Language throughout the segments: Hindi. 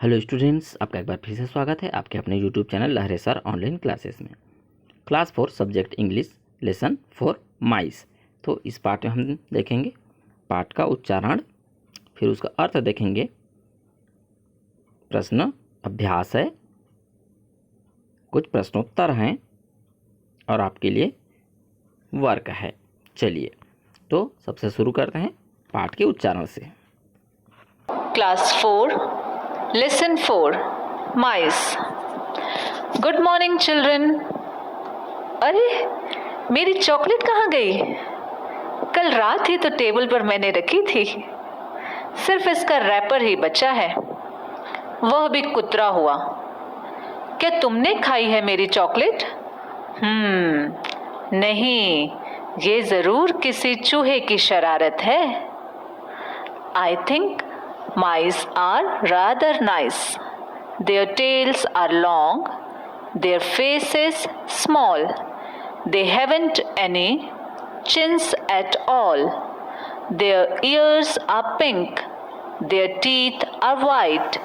हेलो स्टूडेंट्स, आपका एक बार फिर से स्वागत है आपके अपने यूट्यूब चैनल लहरे सर ऑनलाइन क्लासेस में। क्लास 4 सब्जेक्ट इंग्लिश लेसन 4 माइस। तो इस पाठ में हम देखेंगे पाठ का उच्चारण, फिर उसका अर्थ देखेंगे, प्रश्न अभ्यास है, कुछ प्रश्नोत्तर हैं और आपके लिए वर्क है। चलिए तो सबसे शुरू करते हैं पाठ के उच्चारण से। Class 4, Lesson 4, Mice. Good morning, children. अरे, मेरी चॉकलेट कहाँ गई? कल रात ही तो टेबल पर मैंने रखी थी। सिर्फ इसका रैपर ही बचा है, वह भी कुतरा हुआ। क्या तुमने खाई है मेरी चॉकलेट? नहीं, ये जरूर किसी चूहे की शरारत है। I think mice are rather nice. Their tails are long, their faces small. They haven't any chins at all. Their ears are pink, their teeth are white.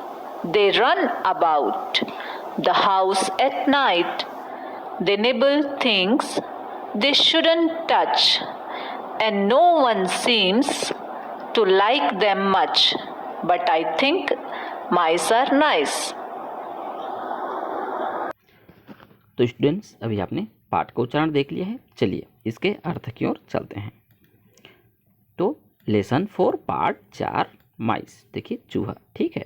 They run about the house at night. They nibble things they shouldn't touch, and no one seems to like them much, but I think mice are nice. तो स्टूडेंट्स, अभी आपने पाठ का उच्चारण देख लिया है। चलिए इसके अर्थ की ओर चलते हैं। तो लेसन 4 पार्ट 4 माइस, देखिए चूहा, ठीक है।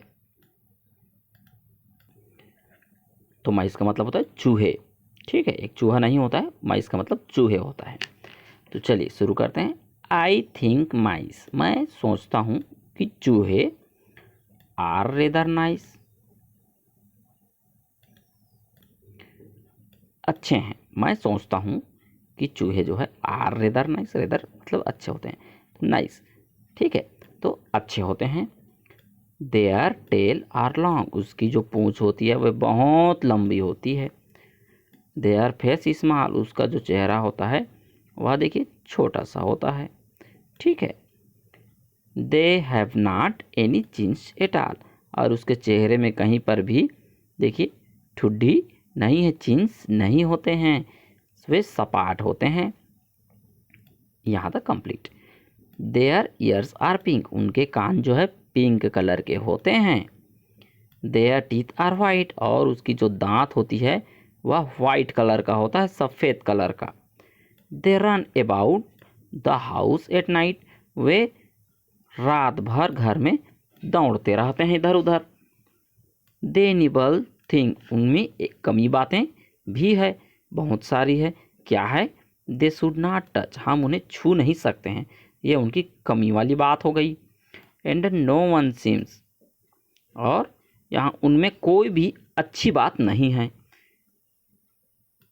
तो माइस का मतलब होता है चूहे, ठीक है। एक चूहा नहीं होता है, माइस का मतलब चूहे होता है। तो चलिए शुरू करते हैं। आई थिंक माइस, मैं सोचता हूँ कि चूहे आर रेदर नाइस, अच्छे हैं। मैं सोचता हूँ कि चूहे जो है आर रेदर नाइस, रेदर मतलब अच्छे होते हैं, तो नाइस, ठीक है, तो अच्छे होते हैं। देयर टेल आर लॉन्ग, उसकी जो पूंछ होती है वह बहुत लंबी होती है। देयर फेस स्मॉल, उसका जो चेहरा होता है वह देखिए छोटा सा होता है, ठीक है। They have not any chins at all, और उसके चेहरे में कहीं पर भी देखिए ठुड्डी नहीं है, चिन्स नहीं होते हैं, वे सपाट होते हैं। यहाँ तक complete. Their ears are pink, उनके कान जो है पिंक कलर के होते हैं। देयर टीथ आर वाइट, और उसकी जो दांत होती है वह वाइट कलर का होता है, सफ़ेद कलर का। They run about the house at night, वे रात भर घर में दौड़ते रहते हैं इधर उधर। दे निबल थिंग, उनमें एक कमी बातें भी है, बहुत सारी है। क्या है? दे शुड नॉट टच, हम उन्हें छू नहीं सकते हैं, ये उनकी कमी वाली बात हो गई। एंड नो वन सीम्स, और यहाँ उनमें कोई भी अच्छी बात नहीं है।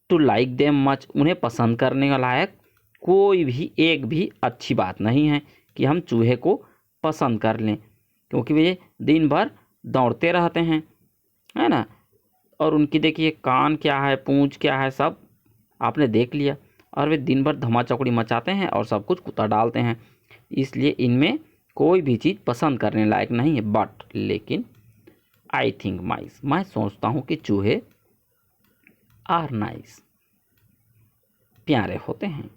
टू लाइक देम मच, उन्हें पसंद करने का लायक कोई भी एक भी अच्छी बात नहीं है कि हम चूहे को पसंद कर लें, क्योंकि वे दिन भर दौड़ते रहते हैं, है ना। और उनकी देखिए कान क्या है, पूंछ क्या है, सब आपने देख लिया। और वे दिन भर धमाचौकड़ी मचाते हैं और सब कुछ कुतर डालते हैं, इसलिए इनमें कोई भी चीज़ पसंद करने लायक नहीं है। बट लेकिन आई थिंक माइस, मैं सोचता हूँ कि चूहे आर नाइस, प्यारे होते हैं।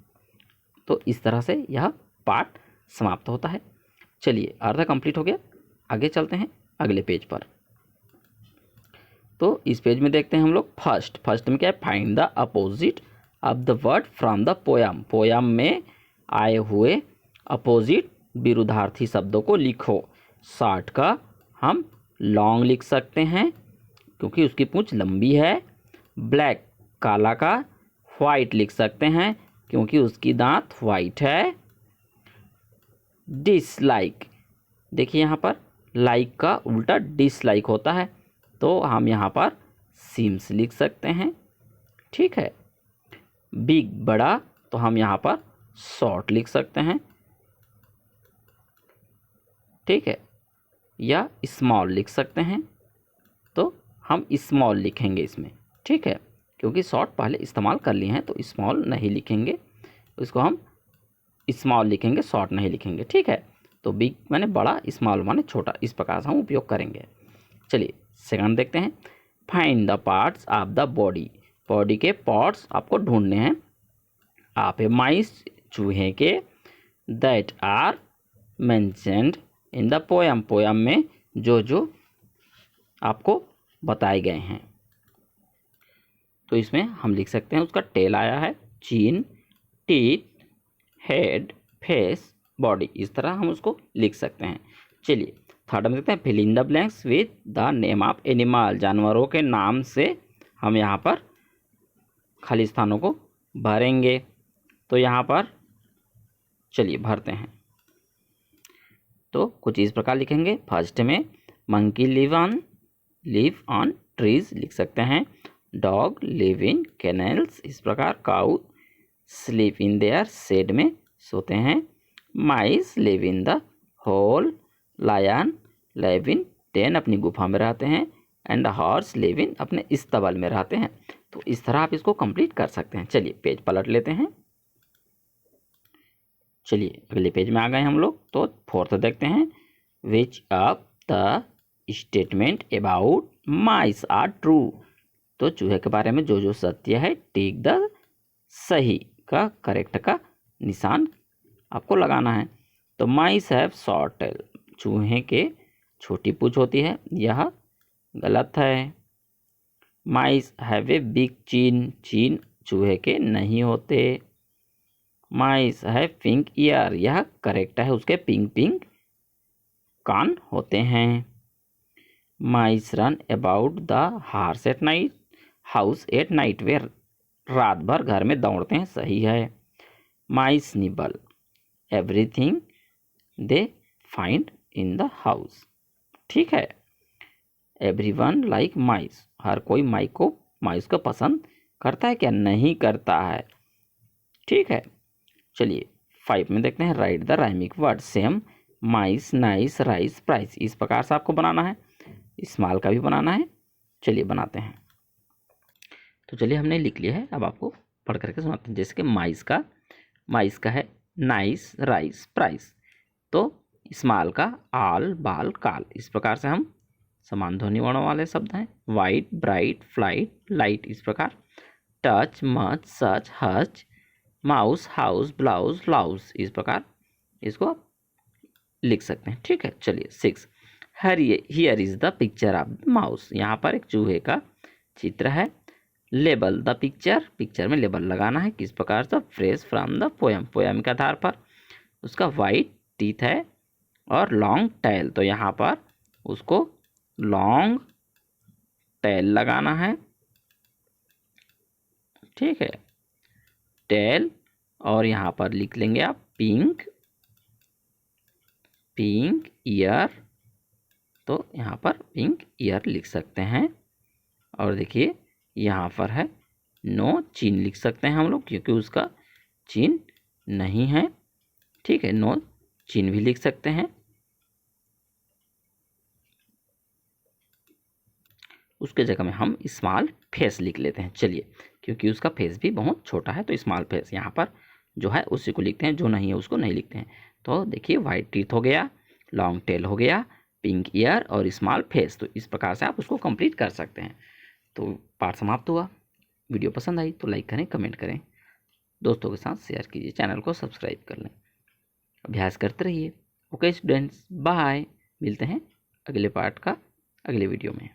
तो इस तरह से यह पाठ समाप्त होता है। चलिए अर्थ कंप्लीट हो गया, आगे चलते हैं अगले पेज पर। तो इस पेज में देखते हैं हम लोग फर्स्ट में क्या है, find the opposite of the word from the poem. Poem में आए हुए अपोजिट विरुद्धार्थी शब्दों को लिखो। शॉर्ट का हम लॉन्ग लिख सकते हैं क्योंकि उसकी पूंछ लंबी है। ब्लैक काला का वाइट लिख सकते हैं क्योंकि उसकी दांत वाइट है। डिसलाइक, देखिए यहाँ पर लाइक का उल्टा डिसलाइक होता है, तो हम यहाँ पर सीम्स लिख सकते हैं, ठीक है। बिग बड़ा, तो हम यहाँ पर शॉर्ट लिख सकते हैं, ठीक है, या स्मॉल लिख सकते हैं, तो हम स्मॉल लिखेंगे इसमें, ठीक है, क्योंकि शॉर्ट पहले इस्तेमाल कर लिए हैं तो स्मॉल नहीं लिखेंगे, इसको हम स्मॉल लिखेंगे, शॉर्ट नहीं लिखेंगे, ठीक है। तो बिग माने बड़ा, स्मॉल माने छोटा, इस प्रकार से हम उपयोग करेंगे। चलिए सेकंड देखते हैं, find the parts of the body, body के पार्ट्स आपको ढूंढने हैं। आप माइस चूहे के, that are mentioned in the poem, poem में जो जो आपको बताए गए हैं। तो इसमें हम लिख सकते हैं उसका टेल आया है, चीन, टीथ, हेड, फेस, बॉडी, इस तरह हम उसको लिख सकते हैं। चलिए थर्ड में देखते हैं, fill in the blanks with the name of animal, जानवरों के नाम से हम यहाँ पर खाली स्थानों को भरेंगे। तो यहाँ पर चलिए भरते हैं। तो कुछ इस प्रकार लिखेंगे, फर्स्ट में मंकी लिव ऑन ट्रीज लिख सकते हैं, डॉग लिव इन कैनल्स, इस प्रकार cow sleep in their shed में सोते हैं, mice live in the hole, lion live in den अपनी गुफा में रहते हैं, एंड हॉर्स लिव इन अपने इस्तबल में रहते हैं। तो इस तरह आप इसको कंप्लीट कर सकते हैं। चलिए पेज पलट लेते हैं। चलिए अगले पेज में आ गए हम लोग। तो फोर्थ देखते हैं, which of the statement about mice are true, तो चूहे के बारे में जो जो सत्य है, टिक द सही का, करेक्ट का निशान आपको लगाना है। तो माइस हैव शॉर्ट टेल, चूहे के छोटी पूंछ होती है, यह गलत है। माइस हैव ए बिग चीन, चीन चूहे के नहीं होते। माइस हैव पिंक ईयर, यह करेक्ट है, उसके पिंक पिंक कान होते हैं। Mice run about the house at night, house at night, वे रात भर घर में दौड़ते हैं, सही है। Mice nibble everything they find in the house, ठीक है। एवरीवन लाइक माइस, हर कोई माइस को पसंद करता है क्या, नहीं करता है, ठीक है। चलिए 5 में देखते हैं, right the rhyming word same, mice, nice, rice, price, इस प्रकार से आपको बनाना है। स्मॉल का भी बनाना है। चलिए बनाते हैं। तो चलिए हमने लिख लिया है, अब आपको पढ़ करके सुनाते हैं। जैसे कि माइस का है नाइस, राइस, प्राइस, तो स्मॉल का आल, बाल, काल, इस प्रकार से हम समान ध्वनि वर्णों वाले शब्द हैं। वाइट, ब्राइट, फ्लाइट, लाइट, इस प्रकार। टच, मच, सच, हच, माउस, हाउस, ब्लाउज, लाउज, इस प्रकार इसको आप लिख सकते हैं, ठीक है। चलिए 6, here is the picture of the mouse, यहाँ पर एक चूहे का चित्र है। लेबल द पिक्चर, पिक्चर में लेबल लगाना है, किस प्रकार से, phrase from the poem, poem के आधार पर। उसका वाइट टीथ है और लॉन्ग टेल, तो यहाँ पर उसको लॉन्ग टेल लगाना है, ठीक है, टेल। और यहाँ पर लिख लेंगे आप पिंक ईयर, तो यहाँ पर पिंक ईयर लिख सकते हैं। और देखिए यहाँ पर है नो चिन, लिख सकते हैं हम लोग, क्योंकि उसका चिन नहीं है, ठीक है, नो चिन भी लिख सकते हैं। उसके जगह में हम स्मॉल फेस लिख लेते हैं। चलिए क्योंकि उसका फेस भी बहुत छोटा है, तो स्मॉल फेस यहाँ पर जो है उसी को लिखते हैं, जो नहीं है उसको नहीं लिखते हैं। तो देखिए वाइट टीथ हो गया, लॉन्ग टेल हो गया, पिंक ईयर और स्मॉल फेस, तो इस प्रकार से आप उसको कंप्लीट कर सकते हैं। तो पाठ समाप्त हुआ। वीडियो पसंद आई तो लाइक करें, कमेंट करें, दोस्तों के साथ शेयर कीजिए, चैनल को सब्सक्राइब कर लें, अभ्यास करते रहिए। ओके स्टूडेंट्स, बाय, मिलते हैं अगले पार्ट का अगले वीडियो में।